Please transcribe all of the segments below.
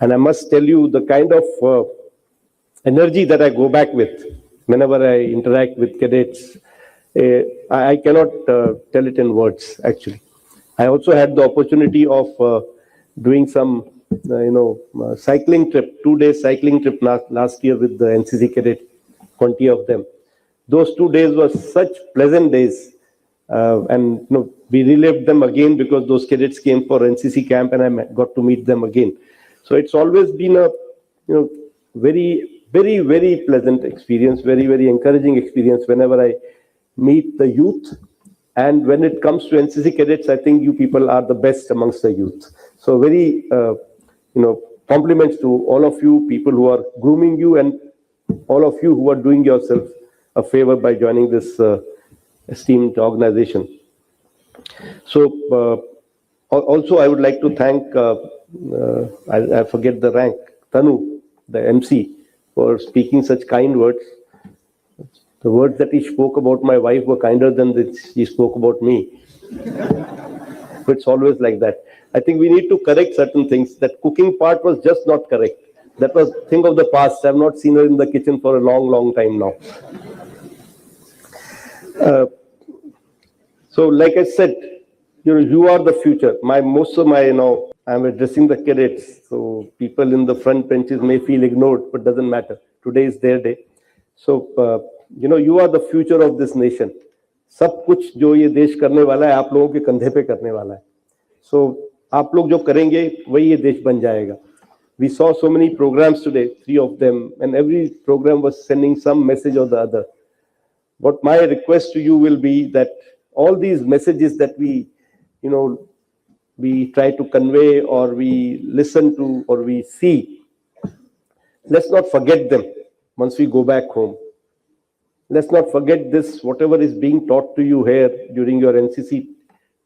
And I must tell you the kind of energy that I go back with whenever I interact with cadets. I cannot tell it in words, actually. I also had the opportunity of doing some, cycling trip, 2 days cycling trip last year with the NCC cadet, 20 of them. Those 2 days were such pleasant days. And we relived them again because those cadets came for NCC camp and I got to meet them again. So it's always been a very, very, very pleasant experience, very, very encouraging experience whenever I meet the youth. And when it comes to NCC cadets, I think you people are the best amongst the youth. So very, compliments to all of you people who are grooming you and all of you who are doing yourself a favor by joining this esteemed organization. So also I would like to thank, I forget the rank, Tanu, the MC, for speaking such kind words. The words that he spoke about my wife were kinder than that he spoke about me. It's always like that. I think we need to correct certain things. That cooking part was just not correct. That was thing of the past. I've not seen her in the kitchen for a long, long time now. So like I said, you are the future. Most of my, I'm addressing the cadets. So people in the front benches may feel ignored, but doesn't matter. Today is their day. So, you are the future of this nation. सब कुछ जो ये देश करने वाला है आप लोगों के कंधे पे करने वाला है. So आप लोग जो करेंगे वही ये देश बन जाएगा. We saw so many programs today, 3 of them, and every program was sending some message or the other. What my request to you will be that all these messages that we try to convey or we listen to or we see, let's not forget them once we go back home. Let's not forget this, whatever is being taught to you here during your NCC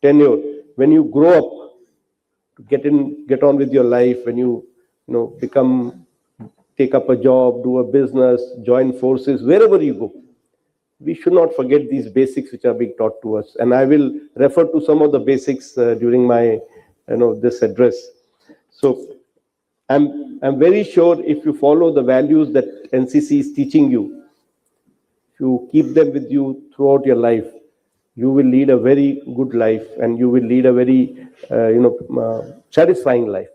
tenure. When you grow up, get on with your life, when you take up a job, do a business, join forces, wherever you go, we should not forget these basics which are being taught to us. And I will refer to some of the basics during my, this address. So I'm very sure if you follow the values that NCC is teaching you, if you keep them with you throughout your life, you will lead a very good life and you will lead a very, satisfying life.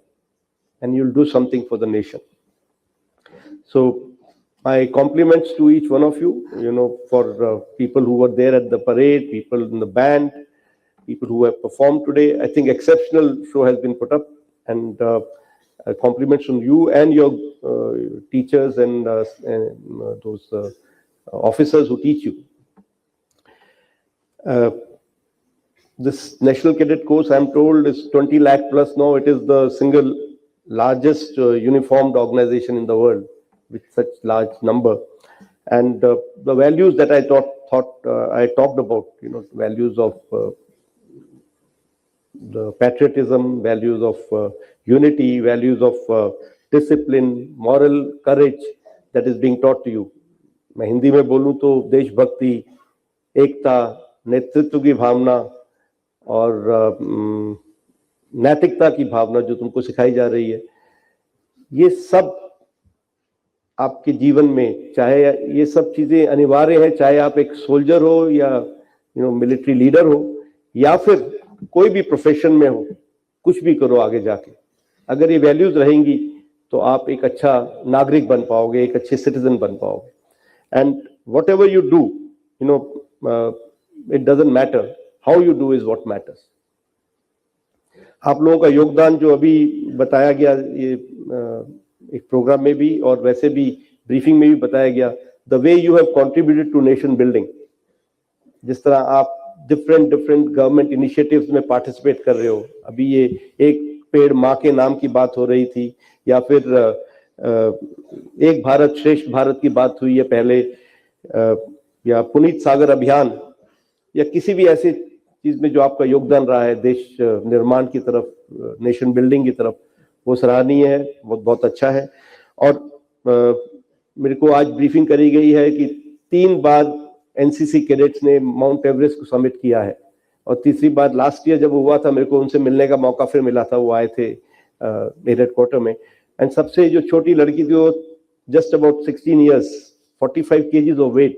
And you'll do something for the nation. So my compliments to each one of you, for people who were there at the parade, people in the band, people who have performed today. I think exceptional show has been put up, and compliments from you and your teachers and those officers who teach you. This National Cadet Course, I'm told, is 20 lakh plus now. It is the single largest uniformed organization in the world with such large number. And the values that I I talked about, values of the patriotism, values of unity, values of discipline, moral courage that is being taught to you. मैं हिंदी में बोलूं तो देशभक्ति, एकता, नेतृत्व की भावना और नैतिकता की भावना जो तुमको सिखाई जा रही है, ये सब आपके जीवन में, चाहे ये सब चीजें अनिवार्य है, चाहे आप एक सोल्जर हो या मिलिट्री लीडर हो या फिर कोई भी प्रोफेशन में हो, कुछ भी करो आगे जाके, अगर ये वैल्यूज रहेंगी तो आप एक अच्छा नागरिक बन पाओगे, एक अच्छे सिटीजन बन पाओगे. And whatever you do, it doesn't matter. How you do is what matters. आप लोगों का योगदान जो अभी बताया गया ये एक प्रोग्राम में भी और वैसे भी ब्रीफिंग में भी बताया गया, the way you have contributed to nation building, जिस तरह आप डिफरेंट गवर्नमेंट इनिशिएटिव्स में पार्टिसिपेट कर रहे हो. अभी ये एक पेड़ माँ के नाम की बात हो रही थी, या फिर एक भारत श्रेष्ठ भारत की बात हुई है पहले, या पुनीत सागर अभियान, या किसी भी ऐसे चीज में जो आपका योगदान रहा है देश निर्माण की तरफ, नेशन बिल्डिंग की तरफ, वो सराहनीय है, बहुत अच्छा है. और मेरे को आज ब्रीफिंग करी गई है कि 3 बार एनसीसी कैडेट्स ने माउंट एवरेस्ट को समिट किया है, और तीसरी बार लास्ट ईयर जब हुआ था, मेरे को उनसे मिलने का मौका फिर मिला था, वो आए थे मेरे हेडक्वार्टर में. एंड सबसे जो छोटी लड़की थी वो just about 16 years, 45 kgs of weight.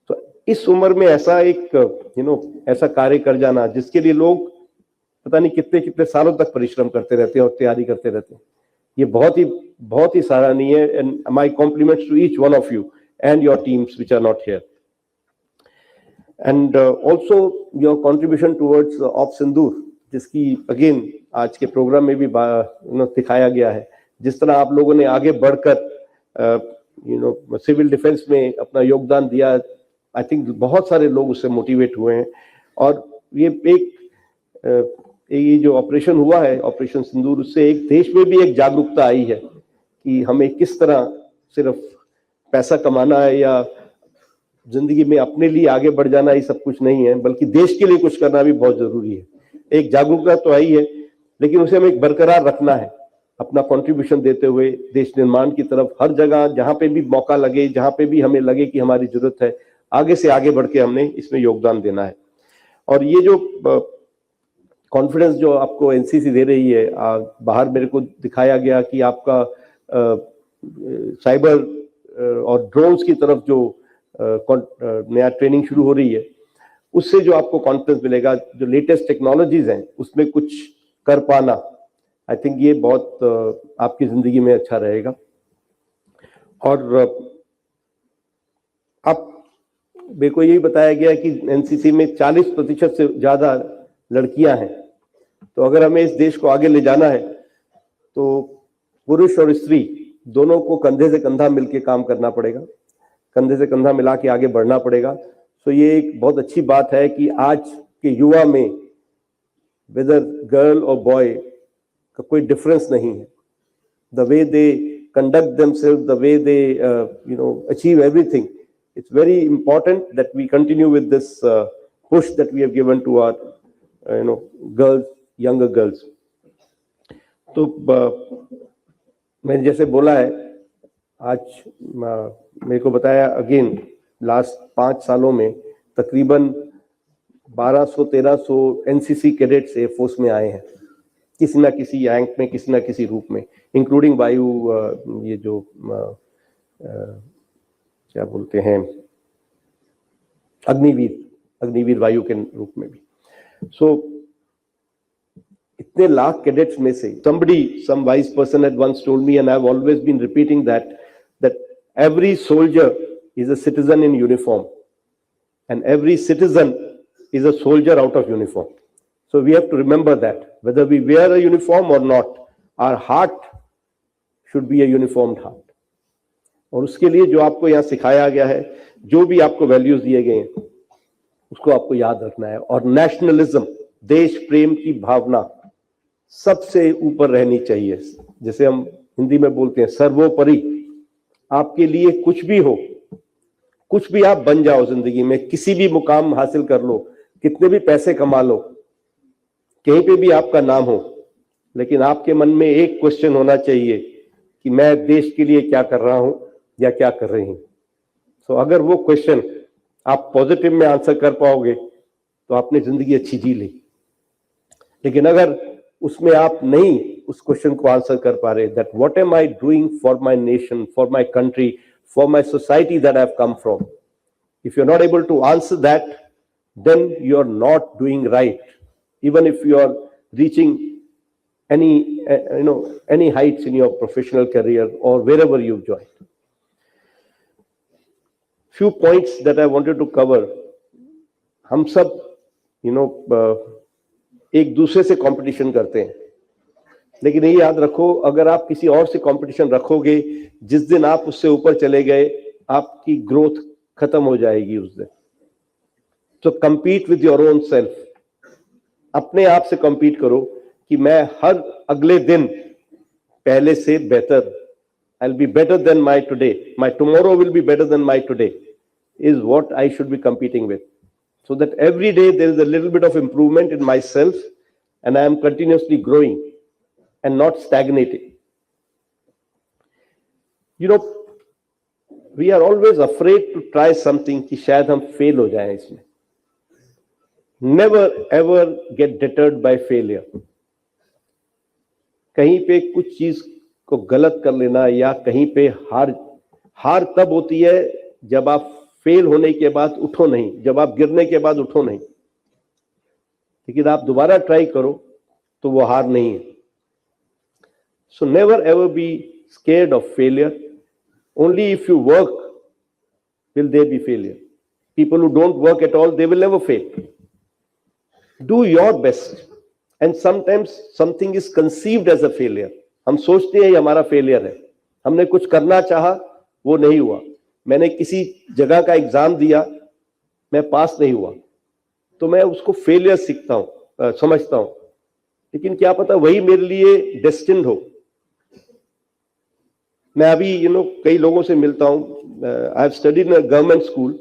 तो इस उम्र में ऐसा एक ऐसा कार्य कर जाना जिसके लिए लोग पता नहीं कितने कितने सालों तक परिश्रम करते रहते हैं और तैयारी करते रहते हैं, ये बहुत ही सराहनीय है। And my compliments to each one of you and your teams which are not here. And also your contribution towards of Sindoor, जिसकी अगेन आज के प्रोग्राम में भी दिखाया गया है, जिस तरह आप लोगों ने आगे बढ़कर सिविल डिफेंस में अपना योगदान दिया। आई थिंक बहुत सारे लोग उससे मोटिवेट हुए हैं और ये जो ऑपरेशन हुआ है, ऑपरेशन सिंदूर, उससे एक देश में भी एक जागरूकता आई है कि हमें किस तरह सिर्फ पैसा कमाना है या जिंदगी में अपने लिए आगे बढ़ जाना ये सब कुछ नहीं है, बल्कि देश के लिए कुछ करना भी बहुत जरूरी है। एक जागरूकता तो आई है, लेकिन उसे हमें बरकरार रखना है, अपना कंट्रीब्यूशन देते हुए देश निर्माण की तरफ हर जगह जहां पे भी मौका लगे, जहां पे भी हमें लगे कि हमारी जरूरत है, आगे से आगे बढ़ के हमने इसमें योगदान देना है। और ये जो कॉन्फिडेंस जो आपको एनसीसी दे रही है, बाहर मेरे को दिखाया गया कि आपका साइबर और ड्रोन्स की तरफ जो नया ट्रेनिंग शुरू हो रही है, उससे जो आपको कॉन्फिडेंस मिलेगा, जो लेटेस्ट टेक्नोलॉजीज हैं उसमें कुछ कर पाना, आई थिंक ये बहुत आपकी जिंदगी में अच्छा रहेगा। और अब मेरे को यही बताया गया कि एनसीसी में 40% से ज्यादा लड़कियां हैं, तो अगर हमें इस देश को आगे ले जाना है तो पुरुष और स्त्री दोनों को कंधे से कंधा मिलके काम करना पड़ेगा, कंधे से कंधा मिला के आगे बढ़ना पड़ेगा। तो ये एक बहुत अच्छी बात है कि आज के युवा में वेदर गर्ल और बॉय का कोई डिफरेंस नहीं है। The way they conduct themselves, the way they achieve everything, it's very important that we continue with this push that we have given to our girls, younger girls. तो मैंने जैसे बोला है, आज मेरे को बताया अगेन लास्ट 5 सालों में तकरीबन 1200-1300 एनसीसी कैडेट्स एयरफोर्स में आए हैं, किसी ना किसी रैंक में, किसी ना किसी रूप में, इंक्लूडिंग वायु ये जो क्या बोलते हैं, अग्निवीर वायु के रूप में भी। सो इतने लाख कैडेट्स में से some wise person had once told me, and I've always been repeating that every soldier is a citizen in uniform and every citizen is a soldier out of uniform. So we have to remember that whether we wear a uniform or not, our heart should be a uniformed heart. और उसके लिए जो आपको यहाँ सिखाया गया है, जो भी आपको वैल्यूज दिए गए हैं, उसको आपको याद रखना है। और नेशनलिज्म, देश प्रेम की भावना सबसे ऊपर रहनी चाहिए। जैसे हम हिंदी में बोलते हैं, सर्वोपरि। आपके लिए कुछ भी हो, कुछ भी आप बन जाओ जिंदगी में, किसी भी मुकाम हासिल कर लो, कितने भी पैसे कमा लो, कहीं पे भी आपका नाम हो, लेकिन आपके मन में एक क्वेश्चन होना चाहिए कि मैं देश के लिए क्या कर रहा हूं या क्या कर रही हूं। तो अगर वो क्वेश्चन आप पॉजिटिव में आंसर कर पाओगे तो आपने जिंदगी अच्छी जी ली। लेकिन अगर उसमें आप नहीं उस क्वेश्चन को आंसर कर पा रहे, that what am I doing for my nation, for my country, for my society that I have come from, if you are not able to answer that, then you are not doing right, even if you are reaching any heights in your professional career or wherever you've joined. Few points that I wanted to cover. हम सब एक दूसरे से competition करते हैं, लेकिन ये याद रखो, अगर आप किसी और से कंपटीशन रखोगे, जिस दिन आप उससे ऊपर चले गए, आपकी ग्रोथ खत्म हो जाएगी उस दिन। So compete with your own self. अपने आप से compete करो कि मैं हर अगले दिन पहले से बेहतर, I'll be better than my today, my tomorrow will be better than my today, is what I should be competing with, so that every day there is a little bit of improvement in myself and I am continuously growing and not stagnating. We are always afraid to try something कि शायद हम fail हो जाएं इसमें। Never ever get deterred by failure. कहीं पे कुछ चीज को गलत कर लेना या कहीं पे हार तब होती है जब आप फेल होने के बाद उठो नहीं, जब आप गिरने के बाद उठो नहीं, लेकिन आप दोबारा ट्राई करो तो वो हार नहीं है. So never ever be scared of failure. Only if you work will there be failure. People who don't work at all, they will never fail. Do your best. And sometimes something is conceived as a failure. हम सोचते हैं ये हमारा failure है, हमने कुछ करना चाहा, वो नहीं हुआ. मैंने किसी जगह का एग्जाम दिया, मैं पास नहीं हुआ, तो मैं उसको फेलियर सीखता हूं, समझता हूं. लेकिन क्या पता वही मेरे लिए डेस्टिन्ड हो. मैं अभी कई लोगों से मिलता हूं. I have studied in a government school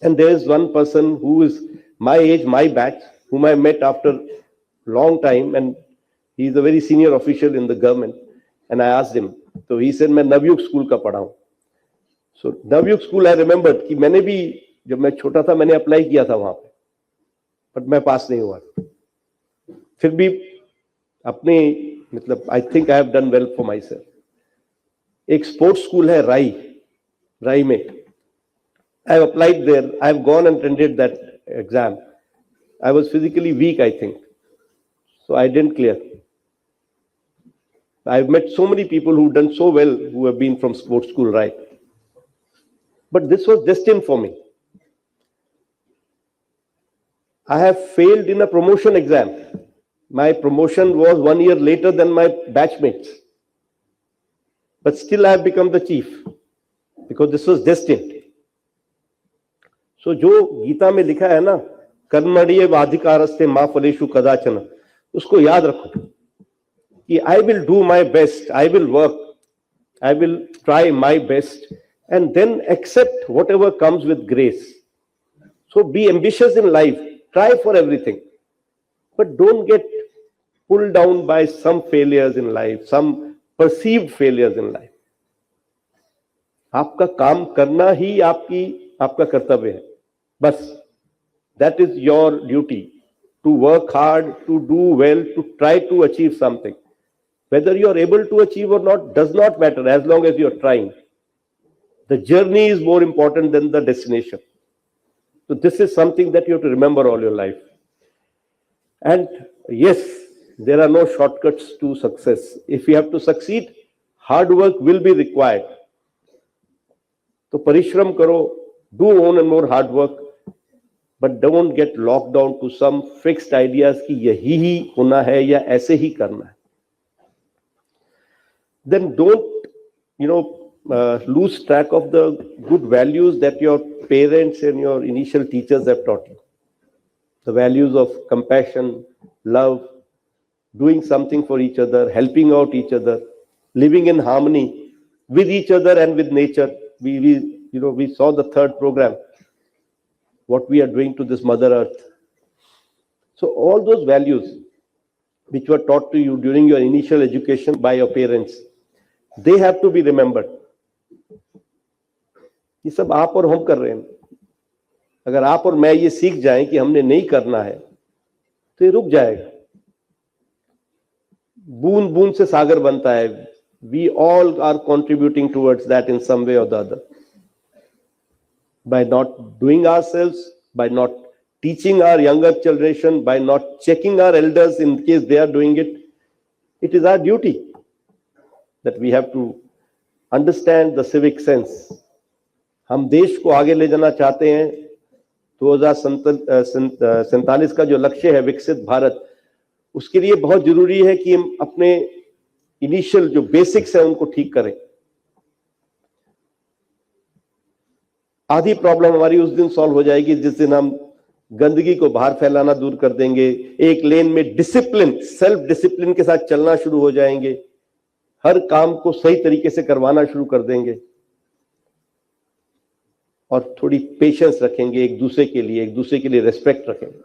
and there is one person who is my age, my batch, whom I met after long time, and he is a very senior official in the government. And I asked him, so he said मैं Navyug school का पढ़ा हूं. So Navyug school I remembered कि मैंने भी जब मैं छोटा था मैंने अप्लाई किया था वहां पे, बट मैं पास नहीं हुआ. फिर भी अपने मतलब I think I have done well for myself. एक स्पोर्ट्स स्कूल है राई में. I have applied there, I have gone and attended that exam. I was physically weak, I think, so I didn't clear. I've met so many people who've done so well, who have been from sports school, right? But this was destined for me. I have failed in a promotion exam. My promotion was 1 year later than my batchmates, but still I have become the chief because this was destined. So जो गीता में लिखा है ना, कर्मण्ये वाधिकारस्ते मा फलेषु कदाचन, उसको याद रखो कि I will do my best, I will work, I will try my best, and then accept whatever comes with grace. So be ambitious in life, try for everything, but don't get pulled down by some failures in life, some perceived failures in life. आपका काम करना ही आपका कर्तव्य है, बस. That is your duty, to work hard, to do well, to try to achieve something. Whether you are able to achieve or not does not matter as long as you are trying. The journey is more important than the destination. So this is something that you have to remember all your life. And yes, there are no shortcuts to success. If you have to succeed, hard work will be required. So parishram karo, do more and more hard work. But don't get locked down to some fixed ideas कि यही ही होना है या ऐसे ही करना है. Then don't lose track of the good values that your parents and your initial teachers have taught you. The values of compassion, love, doing something for each other, helping out each other, living in harmony with each other and with nature. We saw the third program, what we are doing to this Mother Earth. So all those values which were taught to you during your initial education by your parents, they have to be remembered. ये सब आप और हम कर रहे हैं. अगर आप और मैं ये सीख जाएं कि हमने नहीं करना है तो ये रुक जाएगा. बूंद बूंद से सागर बनता है. We all are contributing towards that in some way or the other. By not doing ourselves, by not teaching our younger generation, by not checking our elders in case they are doing it, it is our duty that we have to understand the civic sense. हम देश को आगे ले जाना चाहते हैं. 2047 का जो लक्ष्य है विकसित भारत, उसके लिए बहुत जरूरी है कि हम अपने इनिशियल जो बेसिक्स है उनको ठीक करें. आधी प्रॉब्लम हमारी उस दिन सॉल्व हो जाएगी जिस दिन हम गंदगी को बाहर फैलाना दूर कर देंगे. एक लेन में डिसिप्लिन, सेल्फ डिसिप्लिन के साथ चलना शुरू हो जाएंगे. हर काम को सही तरीके से करवाना शुरू कर देंगे और थोड़ी पेशेंस रखेंगे एक दूसरे के लिए रेस्पेक्ट रखेंगे.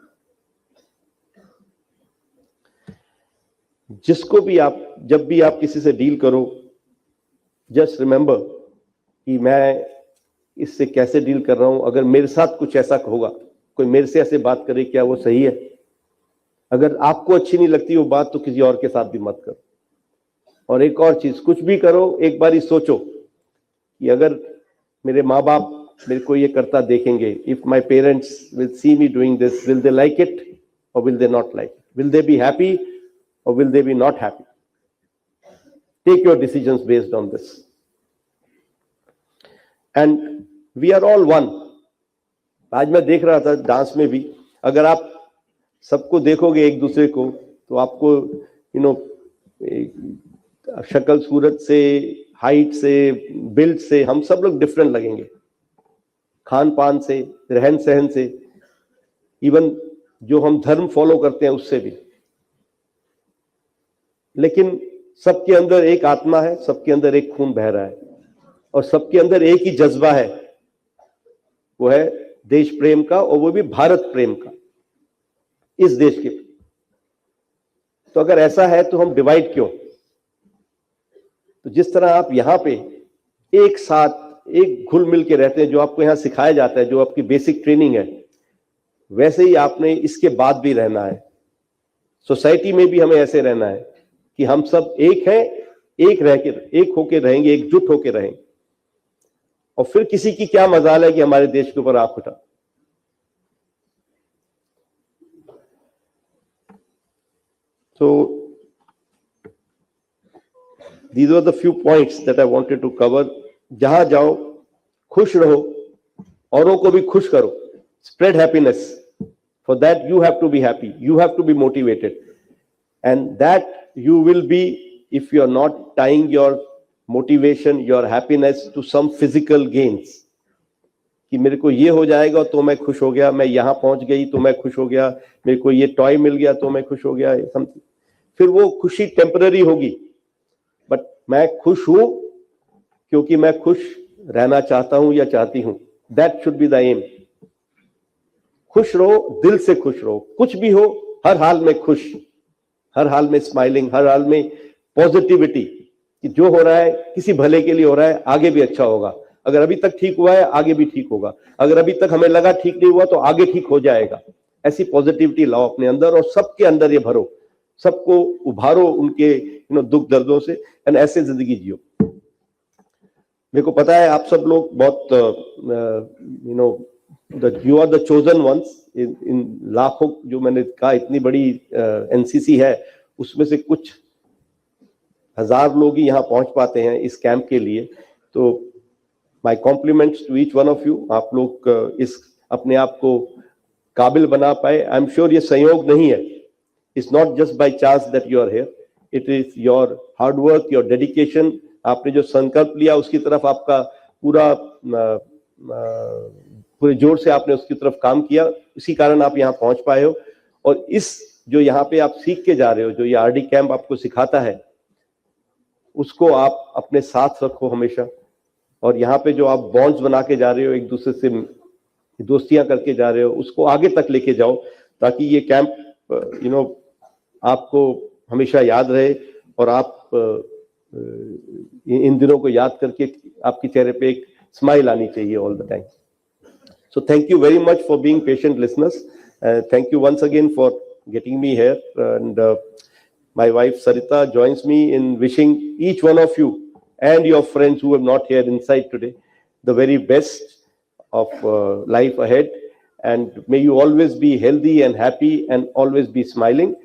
जिसको भी जब भी आप किसी से डील करो, जस्ट रिमेंबर कि मैं इससे कैसे डील कर रहा हूं. अगर मेरे साथ कुछ ऐसा होगा, कोई मेरे से ऐसे बात करे, क्या वो सही है? अगर आपको अच्छी नहीं लगती वो बात तो किसी और के साथ भी मत करो. और एक और चीज, कुछ भी करो एक बार ही सोचो कि अगर मेरे माँ बाप मेरे को ये करता देखेंगे, if my parents will see me doing this, will they like it और will they not like it, will they be happy और will they be not happy. Take your decisions based on this. And we are all one. आज मैं देख रहा था dance में भी, अगर आप सबको देखोगे एक दूसरे को तो आपको शक्ल सूरत से, हाइट से, बिल्ड से हम सब लोग डिफरेंट लगेंगे, खान पान से, रहन सहन से, इवन जो हम धर्म फॉलो करते हैं उससे भी. लेकिन सबके अंदर एक आत्मा है, सबके अंदर एक खून बह रहा है और सबके अंदर एक ही जज्बा है, वो है देश प्रेम का, और वो भी भारत प्रेम का, इस देश के. तो अगर ऐसा है तो हम डिवाइड क्यों? तो जिस तरह आप यहां पे एक साथ एक घुल मिल के रहते हैं, जो आपको यहां सिखाया जाता है, जो आपकी बेसिक ट्रेनिंग है, वैसे ही आपने इसके बाद भी रहना है. सोसाइटी में भी हमें ऐसे रहना है कि हम सब एक हैं, एक होके रहेंगे, एकजुट होके रहेंगे. और फिर किसी की क्या मजाल है कि हमारे देश के ऊपर आंख उठा. So these were the few points that I wanted to cover. जहां जाओ खुश रहो, औरों को भी खुश करो. Spread happiness. For that you have to be happy. You have to be motivated. And that you will be if you are not tying your motivation, your happiness to some physical gains. कि मेरे को ये हो जाएगा तो मैं खुश हो गया, मैं यहां पहुंच गई तो मैं खुश हो गया, मेरे को ये टॉय मिल गया तो मैं खुश हो गया. फिर वो खुशी टेम्पररी होगी, बट मैं खुश हूं क्योंकि मैं खुश रहना चाहता हूं या चाहती हूं. That should be the aim. खुश रहो, दिल से खुश रहो, कुछ भी हो, हर हाल में खुश, हर हाल में स्माइलिंग, हर हाल में पॉजिटिविटी कि जो हो रहा है किसी भले के लिए हो रहा है, आगे भी अच्छा होगा. अगर अभी तक ठीक हुआ है आगे भी ठीक होगा, अगर अभी तक हमें लगा ठीक नहीं हुआ तो आगे ठीक हो जाएगा. ऐसी पॉजिटिविटी लाओ अपने अंदर और सबके अंदर ये भरो, सबको उभारो उनके दुख दर्दों से, एंड ऐसे जिंदगी जियो. मेरे को पता है आप सब लोग बहुत you are the chosen ones. In लाखों, जो मैंने कहा इतनी बड़ी एनसीसी है, उसमें से कुछ हजार लोग ही यहाँ पहुंच पाते हैं इस कैंप के लिए. तो my compliments to each one of you. आप लोग इस अपने आप को काबिल बना पाए. आई एम श्योर ये संयोग नहीं है. It's not just by chance that you are here. It is your hard work, your dedication. आपने जो संकल्प लिया उसकी तरफ आपका पूरे जोर से आपने उसकी तरफ काम किया, इसी कारण आप यहाँ पहुंच पाए हो. और इस जो यहाँ पे आप सीख के जा रहे हो, जो ये आरडी कैंप आपको सिखाता है, उसको आप अपने साथ रखो हमेशा. और यहाँ पे जो आप बॉन्ड्स बना के जा रहे हो, एक दूसरे से दोस्तियां करके जा रहे हो, उसको आगे तक लेके जाओ, ताकि ये कैंप आपको हमेशा याद रहे और आप इन दिनों को याद करके आपके चेहरे पे एक स्माइल आनी चाहिए all the time. So thank you very much for being patient listeners. Thank you once again for getting me here. And my wife Sarita joins me in wishing each one of you and your friends who are not here inside today the very best of life ahead. And may you always be healthy and happy and always be smiling.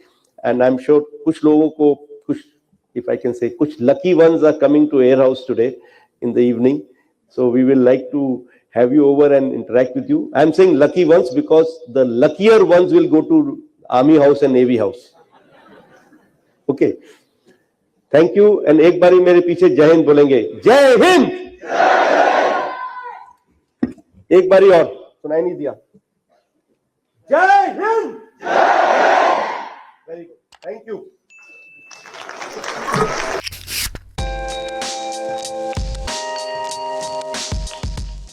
And I'm sure kuch logon ko, if I can say, kuch lucky ones are coming to Air House today in the evening. So we will like to have you over and interact with you. I'm saying lucky ones because the luckier ones will go to Army House and Navy House. Okay. Thank you. And एक बारी मेरे पीछे जय हिंद बोलेंगे. जय हिंद. एक बारी और सुनाई नहीं दिया. जय Hind. Very good. Thank you.